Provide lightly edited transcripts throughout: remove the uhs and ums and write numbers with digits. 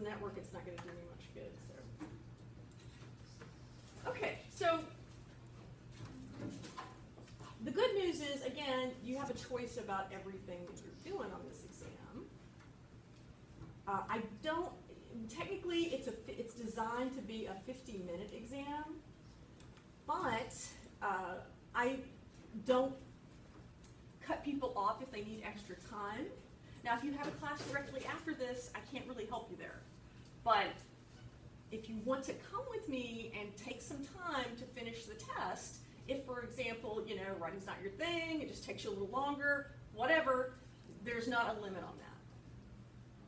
the network, it's not going to do me much good. So, okay, so the good news is, again, you have a choice about everything that you're doing on this exam. I don't, technically it's designed to be a 50-minute exam, but I don't cut people off if they need extra time. Now, if you have a class directly after this, I can't really help you there. But if you want to come with me and take some time to finish the test, if, for example, you know, writing's not your thing, it just takes you a little longer, whatever, there's not a limit on that.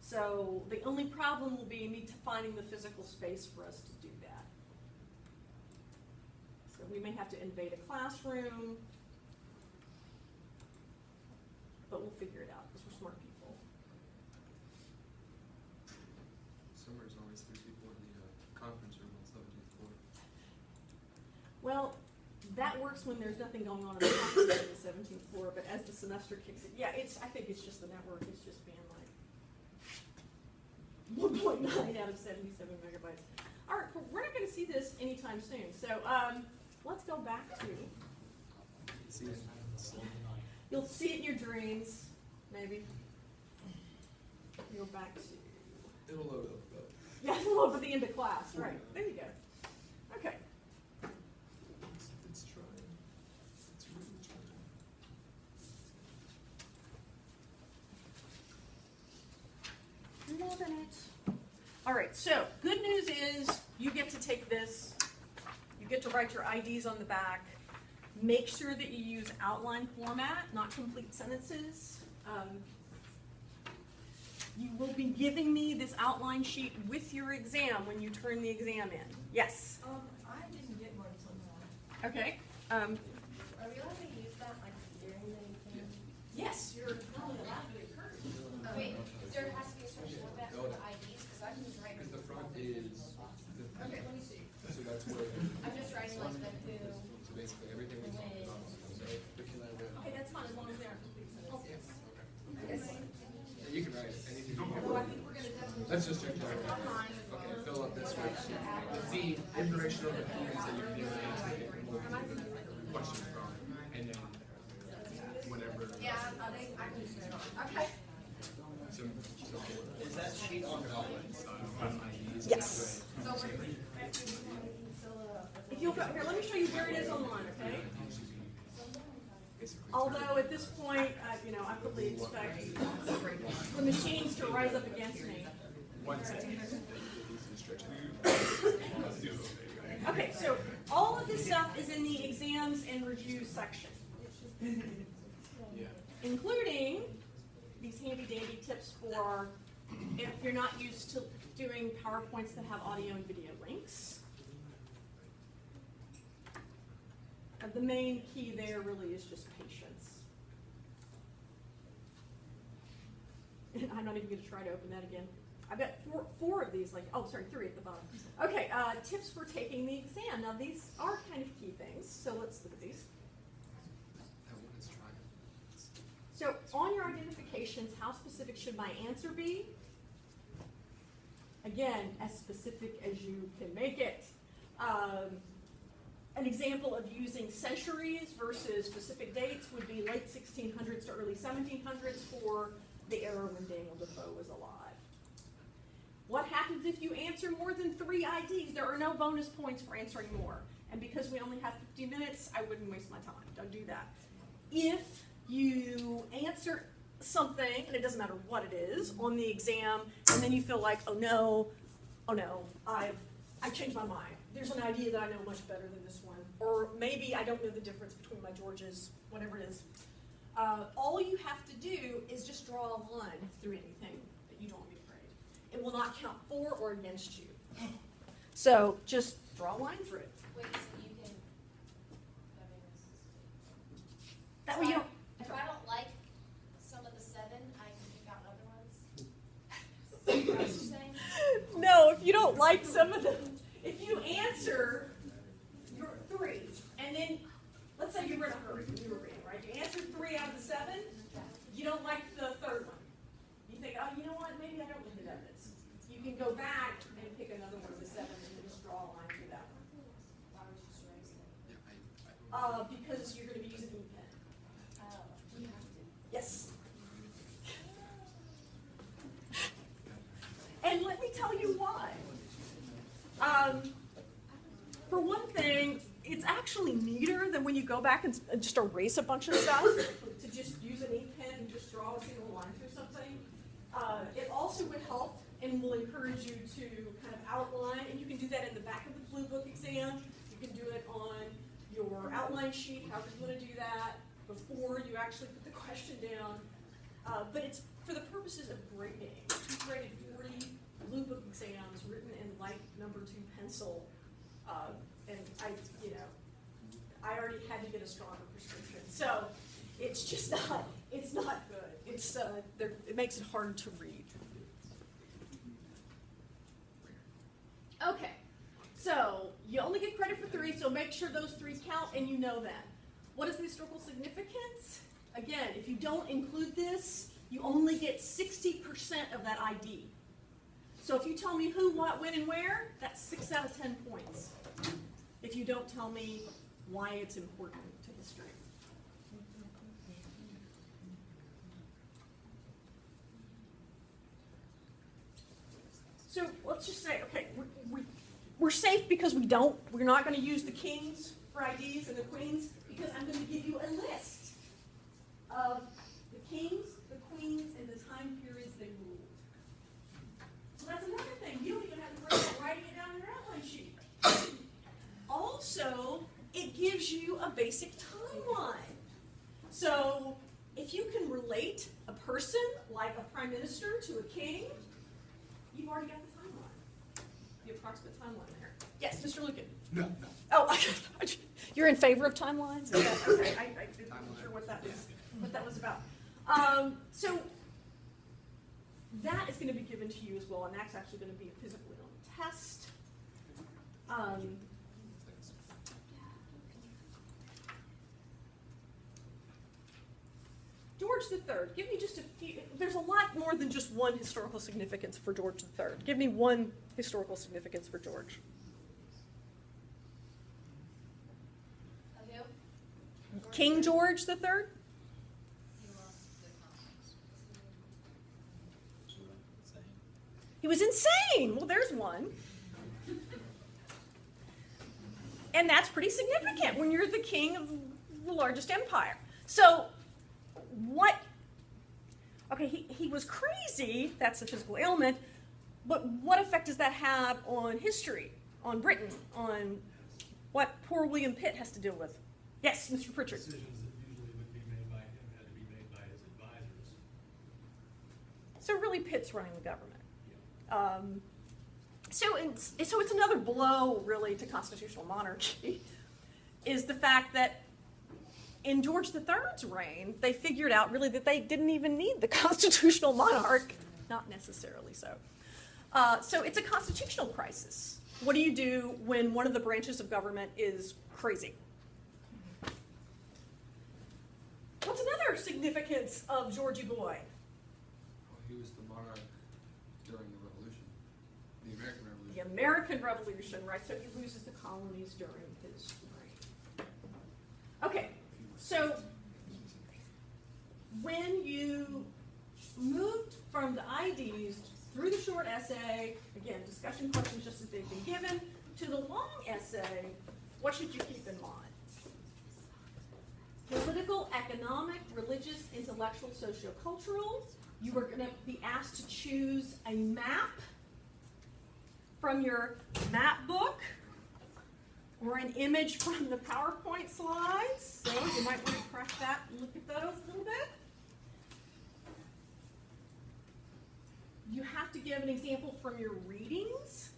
So the only problem will be me finding the physical space for us to do that. So we may have to invade a classroom, but we'll figure it out because we're smart people. Summer's always 3 people in the conference room on 17th floor. Well, that works when there's nothing going on in the conference room on the 17th floor, but as the semester kicks in, yeah, I think it's just the network. It's just being like 1.9 out of 77 megabytes. All right, well, we're not going to see this anytime soon. So let's go back to. See it? You'll see it in your dreams, maybe. Go back to. It'll load up though. Yeah, it'll load for the end of class. Right. There you go. Okay. It's trying. It's really trying. Loving it. All right, so good news is you get to take this. You get to write your IDs on the back. Make sure that you use outline format, not complete sentences. You will be giving me this outline sheet with your exam when you turn the exam in. Yes? I didn't get one until now. Okay. Are we allowed to use that like during the exam? Yes, you're probably allowed to encourage. Wait, there has to be a special format for the IDs because I'm just writing. Because the front is the Okay, let me see. so that's where I'm just writing like the who. so basically everything we talked about. Okay, that's fine as long as they are complete sentences. Yeah, you can write anything you Although I want. think we're going to Let's just check that out. Okay, fill up this way. The feed, information on the feeds that you can use to answer questions from, and then whenever. Yeah, I think I can just okay. So Is that sheet on outlines, IDs. Yes. So we're If you'll go here, let me show you where it is online, okay? Basically. Although at this point, you know, I fully expect the machines to rise up against me. 1 second. Okay, so all of this stuff is in the exams and review section, Yeah. including these handy dandy tips for if you're not used to doing PowerPoints that have audio and video links. The main key there really is just patience. And I'm not even going to try to open that again. I've got four of these, like, oh, sorry, 3 at the bottom. Okay, tips for taking the exam. Now, these are kind of key things, so let's look at these. That one is trying. So, on your identifications, how specific should my answer be? Again, as specific as you can make it. An example of using centuries versus specific dates would be late 1600s to early 1700s for the era when Daniel Defoe was alive. What happens if you answer more than 3 IDs? There are no bonus points for answering more. And because we only have 50 minutes, I wouldn't waste my time. Don't do that. If you answer something, and it doesn't matter what it is, on the exam, and then you feel like, oh no, I've changed my mind. There's an idea that I know much better than this one. Or maybe I don't know the difference between my Georges, whatever it is. All you have to do is just draw a line through anything that you don't want me to grade. It will not count for or against you. So just draw a line through it. Wait, so you can. That way you don't. If I don't like some of the 7, I can pick out other ones. Is that what you're saying? No, if you don't like some of them, if you answer your 3, and then let's say you were in a hurry, you were reading, right? You answered 3 out of the 7, you don't like the 3rd one. You think, oh, you know what, maybe I don't need the evidence. You can go back and pick another one of the 7 and then just draw a line through that one. Why would you just erase it? Because you're going to be using E-pen. Oh, you have to. Yes. And let me tell you why. For one thing, it's actually neater than when you go back and just erase a bunch of stuff to just use an ink pen and just draw a single line through something. It also would help and will encourage you to kind of outline, and you can do that in the back of the Blue Book exam. You can do it on your outline sheet, however you want to do that, before you actually put the question down. But it's for the purposes of grading. We graded 40 Blue Book exams written in light number 2 pencil, and I already had to get a stronger prescription. So it's just not, it's not good. It's it makes it hard to read. Okay, so you only get credit for 3, so make sure those 3 count and you know that. What is the historical significance? Again, if you don't include this, you only get 60% of that ID. So if you tell me who, what, when, and where, that's 6 out of 10 points. If you don't tell me why it's important to history. So let's just say, okay, we're safe because we're not going to use the kings for IDs and the queens, because I'm going to give you a list of the kings, the queens, and the time periods they ruled. So that's another thing. You don't even have to worry about writing it down in your outline sheet. Also, it gives you a basic timeline. So if you can relate a person, like a prime minister, to a king, you've already got the timeline, the approximate timeline there. Yes, Mr. Lucan? No. Oh, you're in favor of timelines? Is that, okay, I wasn't sure what that was about. So that is going to be given to you as well, and that's actually going to be physically on the test. George III, give me just a few, there's a lot more than just one historical significance for George III. Give me one historical significance for George. Of who? King George III? He was insane. Well, there's one. And that's pretty significant when you're the king of the largest empire. So, okay, he was crazy, that's the physical ailment, but what effect does that have on history, on Britain, on what poor William Pitt has to deal with? Yes, Mr. Pritchard. Decisions that usually would be made by him had to be made by his advisors. So really Pitt's running the government. So it's another blow, really, to constitutional monarchy, is the fact that in George III's reign, they figured out really that they didn't even need the constitutional monarch, not necessarily so. So it's a constitutional crisis. What do you do when one of the branches of government is crazy? What's another significance of Georgie Boy? Well, he was the monarch during the Revolution, the American Revolution. The American Revolution, right? So he loses the colonies during his reign. Okay, so when you moved from the IDs through the short essay, again, discussion questions just as they've been given, to the long essay, what should you keep in mind? Political, economic, religious, intellectual, sociocultural. You are going to be asked to choose a map from your map book or an image from the PowerPoint slides. So you might want to crack that and look at those a little bit. You have to give an example from your readings.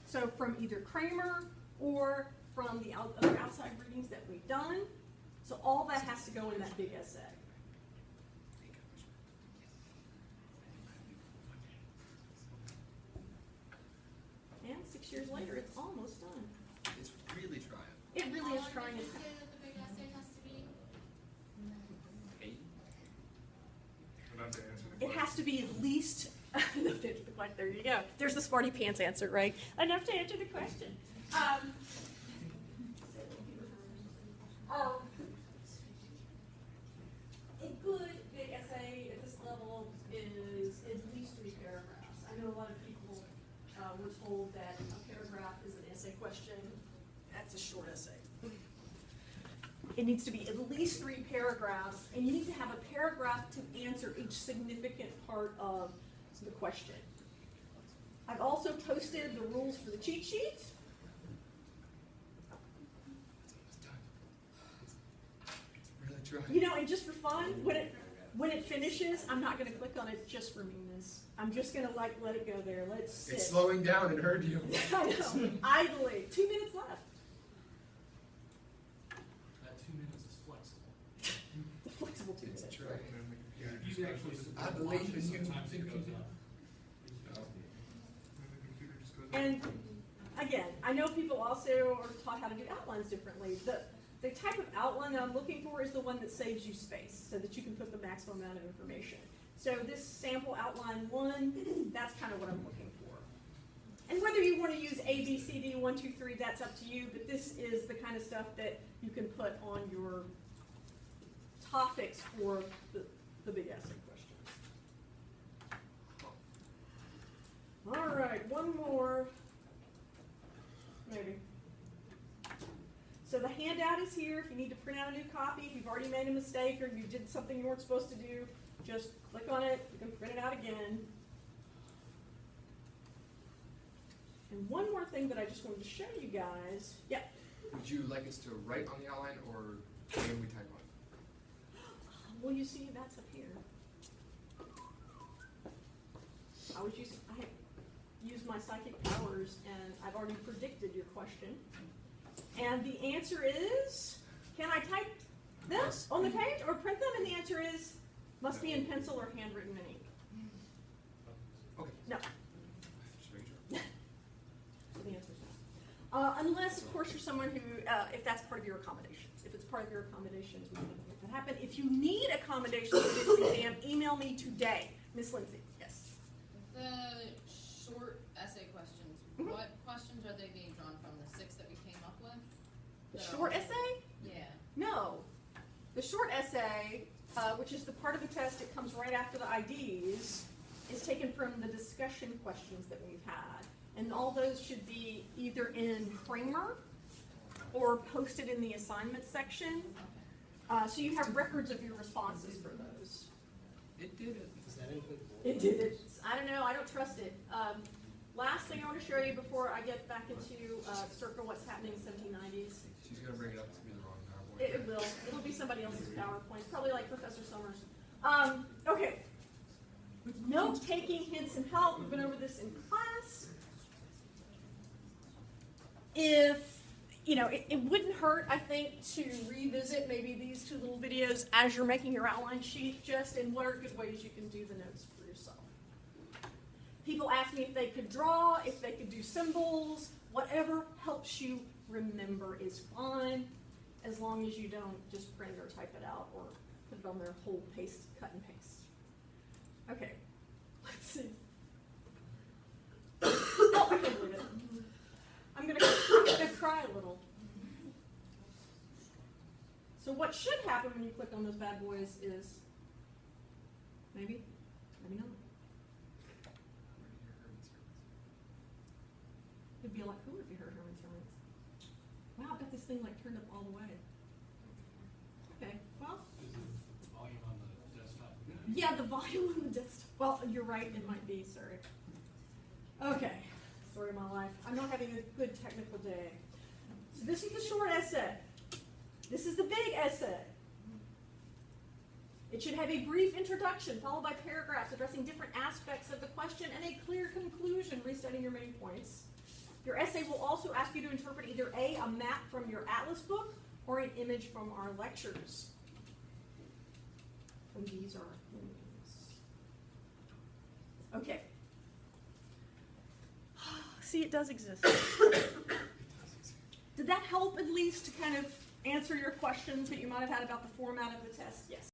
So from either Kramer or from the other outside readings that we've done. So all that has to go in that big essay. And 6 years later, it's almost done. It's really trying. It really is How long trying. did you say that the big essay has to be? 8? Enough to answer the It question. has to be at least Enough to answer the question. There you go. There's the smarty pants answer, right? Enough to answer the question. A good big essay at this level is at least 3 paragraphs. I know a lot of people were told that a paragraph is an essay question. That's a short essay. It needs to be at least 3 paragraphs, and you need to have a paragraph to answer each significant part of the question. I've also posted the rules for the cheat sheet. It's done. It's really trying. You know, and just for fun, when it finishes, I'm not going to click on it just for meanness. I'm just going to let it go there. Let it sit. It's slowing down and hurt you. I know. Idly. 2 minutes left. That 2 minutes is flexible. The flexible 2 It's minutes. trying. If you actually I believe in you. sometimes it goes up. And again, I know people also are taught how to do outlines differently. The type of outline that I'm looking for is the one that saves you space so that you can put the maximum amount of information. So this sample outline 1, that's kind of what I'm looking for. And whether you want to use A, B, C, D, 1, 2, 3, that's up to you, but this is the kind of stuff that you can put on your topics for the big essay questions. All right, one more, maybe. So the handout is here. If you need to print out a new copy, if you've already made a mistake or you did something you weren't supposed to do, just click on it. You can print it out again. And one more thing that I just wanted to show you guys. Yeah. Would you like us to write on the outline or can we type on it? Well, you see, that's up here. I have used my psychic powers, and I've already predicted your question. And the answer is, can I type them Yes. on the page or print them? And the answer is, must be in pencil or handwritten in ink. Okay. No. Just making sure. So the answer is no. Unless, of course, you're someone who, if that's part of your accommodations. If it's part of your accommodations, we can make that happen. If you need accommodations for this exam, email me today. Miss Lindsay, yes. The short essay questions, Mhm. what questions are they being drawn from? The 6 that we came up with? The That short are- essay? Yeah. No. The short essay, which is the part of the test that comes right after the IDs, is taken from the discussion questions that we've had. And all those should be either in Kramer or posted in the assignment section. So you have records of your responses for those. It did it. Does that include board? It did it. I don't know, I don't trust it. Last thing I want to show you before I get back into circle what's happening in 1790s. She's gonna bring it up to be the wrong PowerPoint. It will. It'll be somebody else's PowerPoint, probably like Professor Summers. Okay. Note-taking, hints, and help. We've been over this in class. If, it wouldn't hurt, I think, to revisit maybe these 2 little videos as you're making your outline sheet, just in what are good ways you can do the notes for yourself. People ask me if they could draw, if they could do symbols, whatever helps you remember is fine, as long as you don't just print or type it out or put it on their whole cut and paste. Okay, let's see. Oh, I can't believe it. I'm gonna cry a little. So what should happen when you click on those bad boys is, maybe not. It'd be a lot cooler if you heard Herman's Hermits. Wow, I bet this thing turned up all the way. Okay, well, Is the volume on the desktop? yeah, the volume on the desktop. Well, you're right, it might be, sorry. Okay, story of my life. I'm not having a good technical day. So this is the short essay. This is the big essay. It should have a brief introduction followed by paragraphs addressing different aspects of the question and a clear conclusion restating your main points. Your essay will also ask you to interpret either A, a map from your Atlas book, or an image from our lectures. And these are things. Okay. See, it does exist. Did that help at least to kind of answer your questions that you might have had about the format of the test? Yes.